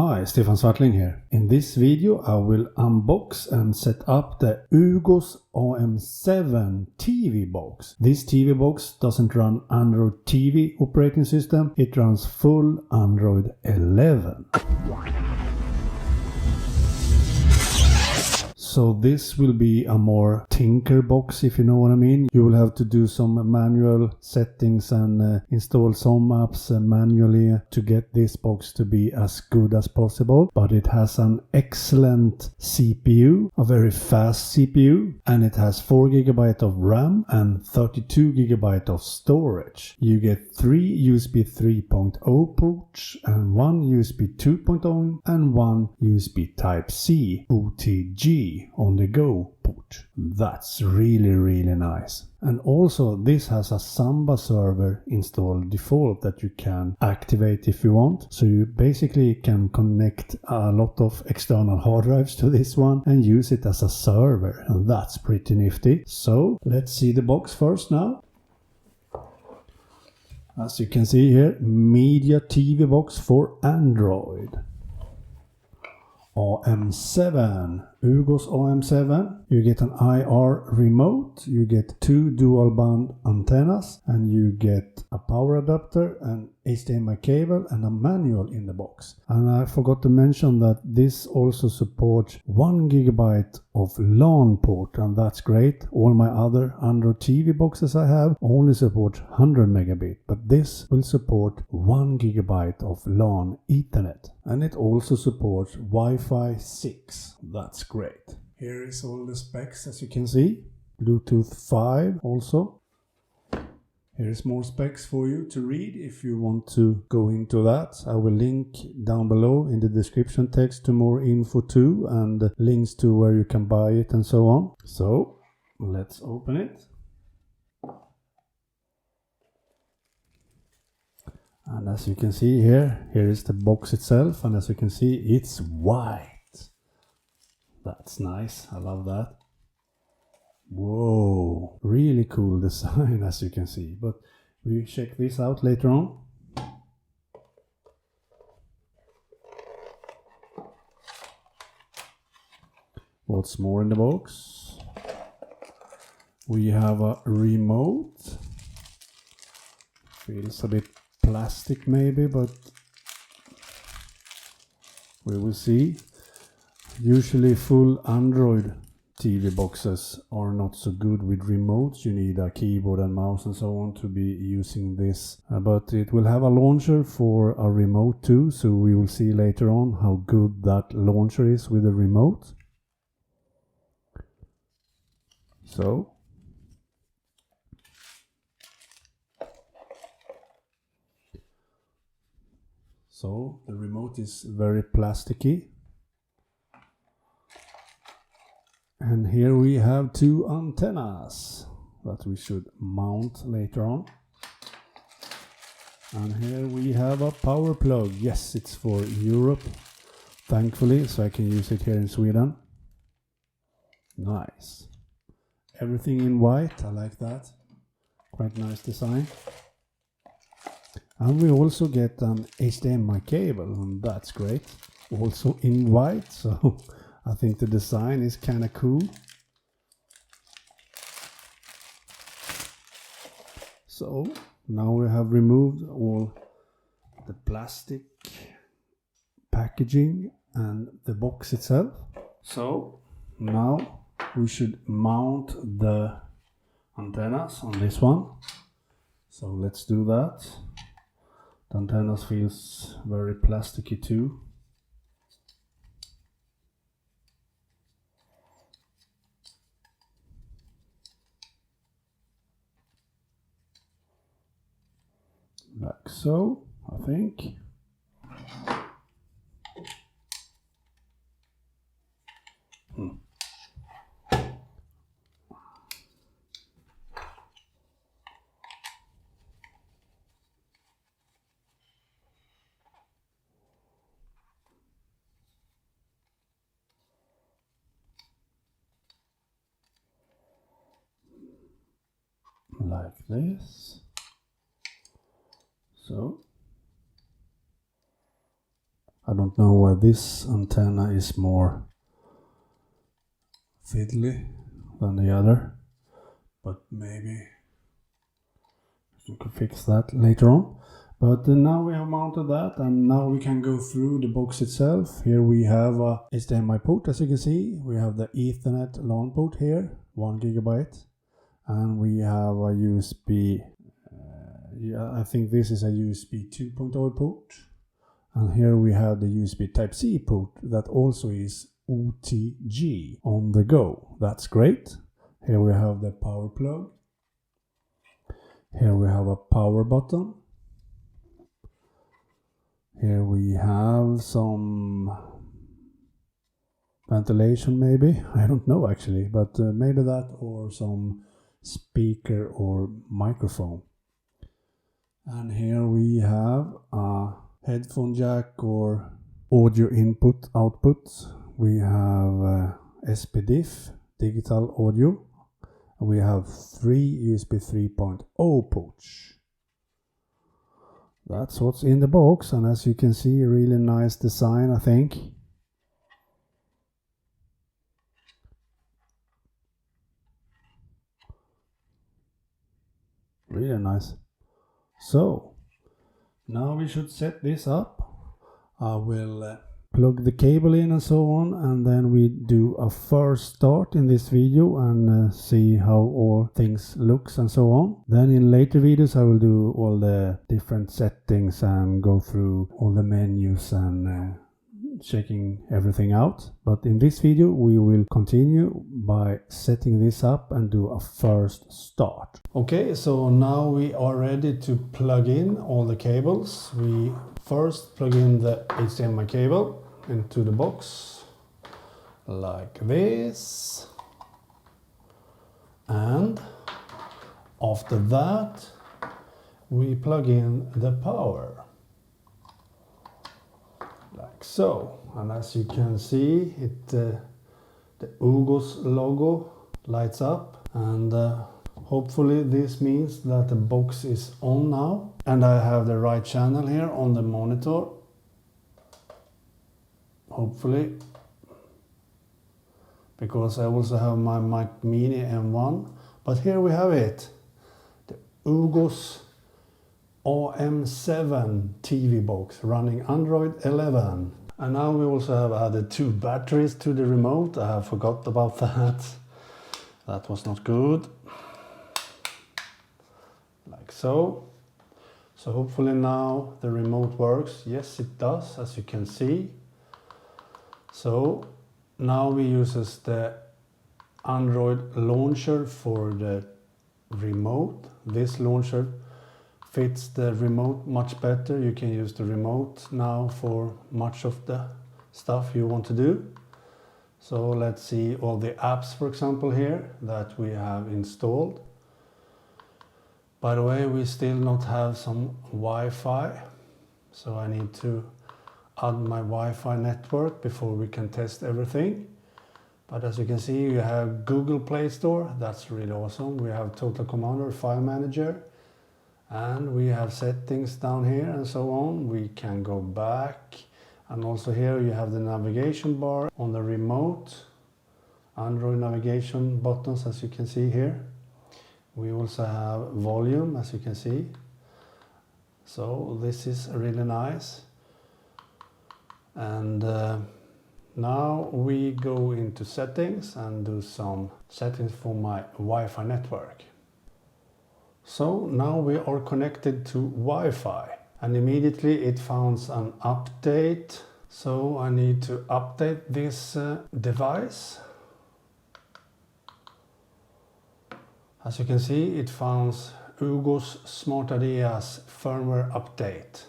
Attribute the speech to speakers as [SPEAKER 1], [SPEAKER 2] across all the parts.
[SPEAKER 1] Hi, Stefan Swartling here. In this video I will unbox and set up the Ugoos AM7 TV box. This TV box doesn't run Android TV operating system, it runs full Android 11. So this will be a more tinker box, if you know what I mean. You will have to do some manual settings and install some apps manually to get this box to be as good as possible. But it has an excellent CPU, a very fast CPU, and it has 4 GB of RAM and 32 GB of storage. You get 3 USB 3.0 ports and 1 USB 2.0 and 1 USB Type-C OTG on the go port. That's really nice. And also this has a Samba server installed default that you can activate if you want. So you basically can connect a lot of external hard drives to this one and use it as a server, and that's pretty nifty. So let's see the box first now. As you can see here, media TV box for Android. AM7, Ugoos AM7. You get an IR remote, you get 2 dual band antennas, and you get a power adapter and HDMI cable and a manual in the box. And I forgot to mention that this also supports 1 GB of LAN port, and that's great. All my other Android TV boxes I have only support 100 megabit, but this will support 1 GB of LAN Ethernet. And it also supports Wi-Fi 6. That's great. Here is all the specs, as you can see. Bluetooth 5 also. Here's more specs for you to read if you want to go into that. I will link down below in the description text to more info too, and links to where you can buy it and so on. So let's open it. And as you can see here is the box itself, and as you can see, it's white. That's nice, I love that. Whoa, really cool design, as you can see, but we check this out later on. What's more in the box? We have a remote. Feels a bit plastic maybe, but we will see. Usually full Android TV boxes are not so good with remotes. You need a keyboard and mouse and so on to be using this. But it will have a launcher for a remote too, so we will see later on how good that launcher is with a remote. So the remote is very plasticky. And here we have 2 antennas that we should mount later on. And here we have a power plug. Yes, it's for Europe, thankfully, so I can use it here in Sweden. Nice. Everything in white, I like that. Quite nice design. And we also get an HDMI cable, and that's great. Also in white, so I think the design is kind of cool. So now we have removed all the plastic packaging and the box itself. So now we should mount the antennas on this one. So let's do that. The antennas feels very plasticky too. Like so, I think. Like this. So I don't know why this antenna is more fiddly than the other, but maybe we could fix that later on. But now we have mounted that, and now we can go through the box itself. Here we have a HDMI port, as you can see. We have the Ethernet LAN port here, 1 GB, and we have a USB. I think this is a USB 2.0 port, and here we have the USB Type-C port that also is OTG on the go. That's great. Here we have the power plug. Here we have a power button. Here we have some ventilation maybe, I don't know actually, but maybe that, or some speaker or microphone. And here we have a headphone jack or audio input output. We have SPDIF, digital audio. We have 3 USB 3.0 ports. That's what's in the box, and as you can see, really nice design, I think. Really nice. So, now we should set this up. I will plug the cable in and so on, and then we do a first start in this video and see how all things looks and so on. Then in later videos I will do all the different settings and go through all the menus and checking everything out. But in this video we will continue by setting this up and do a first start. Okay, so now we are ready to plug in all the cables. We first plug in the HDMI cable into the box like this, and after that we plug in the power like so. And as you can see, the Ugoos logo lights up, and hopefully this means that the box is on now, and I have the right channel here on the monitor. Hopefully, because I also have my Mac Mini M1. But here we have it, the Ugoos AM7 TV box running Android 11. And now we also have added 2 batteries to the remote. I forgot about that. That was not good. Like so. So hopefully now the remote works. Yes, it does, as you can see. So now we use the Android launcher for the remote. This launcher fits the remote much better. You can use the remote now for much of the stuff you want to do. So let's see all the apps, for example, here that we have installed. By the way, we still not have some Wi-Fi, so I need to add my Wi-Fi network before we can test everything. But as you can see, you have Google Play Store. That's really awesome. We have Total Commander File Manager, and we have settings down here and so on. We can go back, and also here you have the navigation bar on the remote, Android navigation buttons, as you can see here. We also have volume, as you can see. So this is really nice. And now we go into settings and do some settings for my Wi-Fi network. So now we are connected to Wi-Fi, and immediately it found an update. So I need to update this device. As you can see, it found Ugoos Smart Ideas firmware update.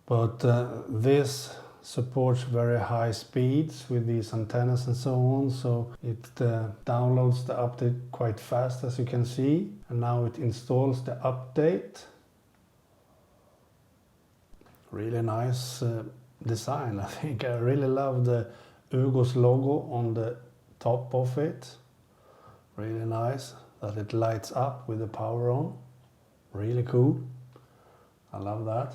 [SPEAKER 1] But this supports very high speeds with these antennas and so on, so it downloads the update quite fast, as you can see. And now it installs the update. Really nice design, I think. I really love the Ugoos logo on the top of it. Really nice that it lights up with the power on. Really cool. I love that.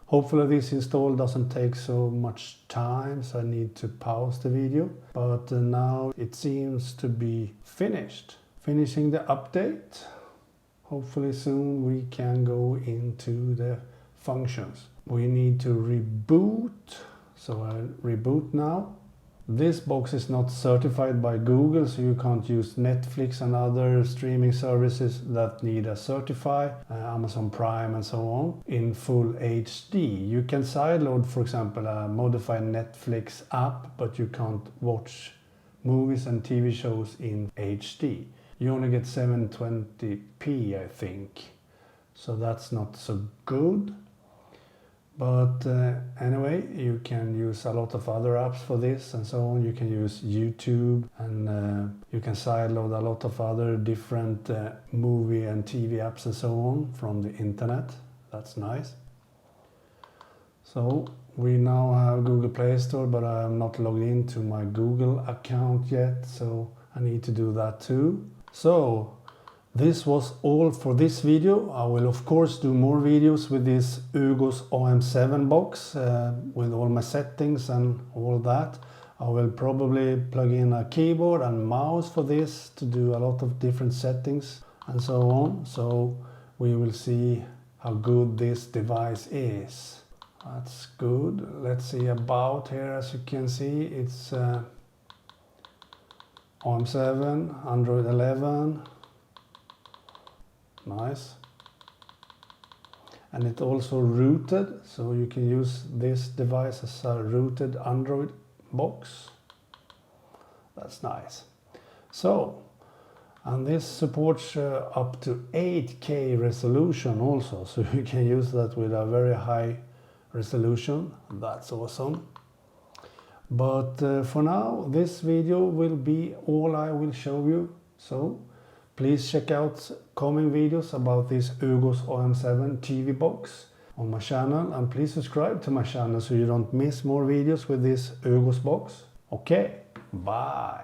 [SPEAKER 1] Hopefully this install doesn't take so much time, so I need to pause the video. But now it seems to be finished. Finishing the update. Hopefully soon we can go into the functions. We need to reboot, so I reboot now. This box is not certified by Google, so you can't use Netflix and other streaming services that need a certify, Amazon Prime and so on, in full HD. You can sideload, for example, a modified Netflix app, but you can't watch movies and TV shows in HD. You only get 720p, I think, so that's not so good. But anyway, you can use a lot of other apps for this and so on. You can use YouTube, and you can sideload a lot of other different movie and TV apps and so on from the internet. That's nice. So we now have Google Play Store, but I am not logged into my Google account yet, so I need to do that too. So this was all for this video. I will of course do more videos with this Ugoos AM7 box with all my settings and all that. I will probably plug in a keyboard and mouse for this to do a lot of different settings and so on. So we will see how good this device is. That's good. Let's see about here. As you can see, it's AM7, Android 11. Nice. And it also rooted, so you can use this device as a rooted Android box. That's nice. So, and this supports up to 8K resolution also, so you can use that with a very high resolution. That's awesome. But for now, this video will be all I will show you. So please check out coming videos about this Ugoos AM7 TV box on my channel, and please subscribe to my channel so you don't miss more videos with this Ugoos box. Okay, bye!